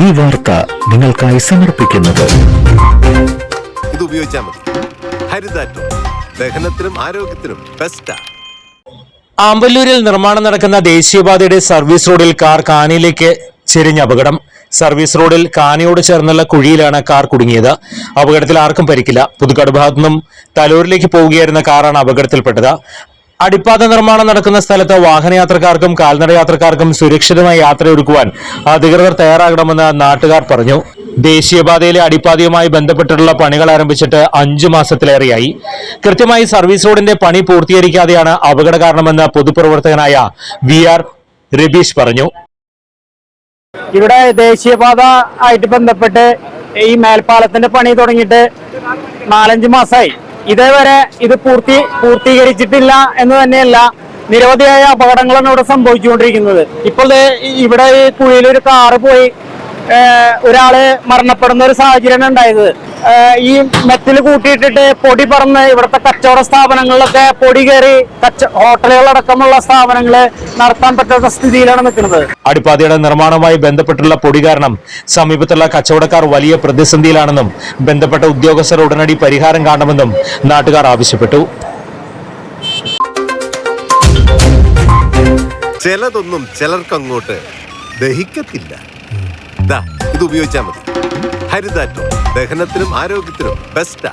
ഈ വാർത്ത നിങ്ങൾക്കായി സമർപ്പിക്കുന്നത് ഇത് ഉപയോഗിച്ചാൽ മതി. ഹരിതാറ്റോ ദഹനത്തിനും ആരോഗ്യത്തിനും ബെസ്റ്റാ. ആമ്പല്ലൂരിൽ നിർമ്മാണം നടക്കുന്ന ദേശീയപാതയുടെ സർവീസ് റോഡിൽ കാർ കാനിയിലേക്ക് ചെരിഞ്ഞ അപകടം. സർവീസ് റോഡിൽ കാനിയോട് ചേർന്നുള്ള കുഴിയിലാണ് കാർ കുടുങ്ങിയത്. അപകടത്തിൽ ആർക്കും പരിക്കില്ല. പുതുക്കാട് ഭാഗത്തു നിന്നും തലൂരിലേക്ക് പോവുകയായിരുന്ന കാറാണ് അപകടത്തിൽപ്പെട്ടത്. അടിപ്പാത നിർമ്മാണം നടക്കുന്ന സ്ഥലത്ത് വാഹനയാത്രക്കാർക്കും കാൽനട യാത്രക്കാർക്കും സുരക്ഷിതമായി യാത്രയൊരുക്കുവാൻ അധികൃതർ തയ്യാറാകണമെന്ന് നാട്ടുകാർ പറഞ്ഞു. ദേശീയപാതയിലെ അടിപ്പാതയുമായി ബന്ധപ്പെട്ടിട്ടുള്ള പണികൾ ആരംഭിച്ചിട്ട് 5 മാസത്തിലേറെയായി. കൃത്യമായി സർവീസ് റോഡിന്റെ പണി പൂർത്തീകരിക്കാതെയാണ് അപകട കാരണമെന്ന് പൊതുപ്രവർത്തകനായ VR രബീഷ് പറഞ്ഞു. ഇവിടെ ദേശീയപാത ആയിട്ട് ബന്ധപ്പെട്ട് ഈ മേൽപ്പാലത്തിന്റെ പണി തുടങ്ങിയിട്ട് 4-5 മാസമായി. ഇതേവരെ ഇത് പൂർത്തീകരിച്ചിട്ടില്ല എന്ന് തന്നെയല്ല, നിരവധിയായ അപകടങ്ങളാണ് ഇവിടെ സംഭവിച്ചുകൊണ്ടിരിക്കുന്നത്. ഇപ്പോൾ ഇവിടെ ഈ കുഴിയിൽ ഒരു കാറ് പോയി ഒരാള് മരണപ്പെടുന്ന ഒരു സാഹചര്യമാണ് ഉണ്ടായത്. ഈ മെറ്റൽ കൂട്ടിയിട്ടിട്ട് പൊടി പറന്ന് ഇവിടുത്തെ കച്ചവട സ്ഥാപനങ്ങളിലൊക്കെ പൊടി കയറി ഹോട്ടലുകളടക്കമുള്ള സ്ഥാപനങ്ങള് നടത്താൻ പറ്റാത്ത സ്ഥിതിയിലാണ് നിൽക്കുന്നത്. അടിപ്പാതയുടെ നിർമ്മാണവുമായി ബന്ധപ്പെട്ടുള്ള പൊടി കാരണം സമീപത്തുള്ള കച്ചവടക്കാർ വലിയ പ്രതിസന്ധിയിലാണെന്നും ബന്ധപ്പെട്ട ഉദ്യോഗസ്ഥർ ഉടനടി പരിഹാരം കാണണമെന്നും നാട്ടുകാർ ആവശ്യപ്പെട്ടു. ചിലതൊന്നും ചിലർക്കങ്ങോട്ട് ദഹിക്കത്തില്ല. ഇത് ഉപയോഗിച്ചാൽ മതി. ഹരിതാറ്റോ ദഹനത്തിനും ആരോഗ്യത്തിനും ബെസ്റ്റാ.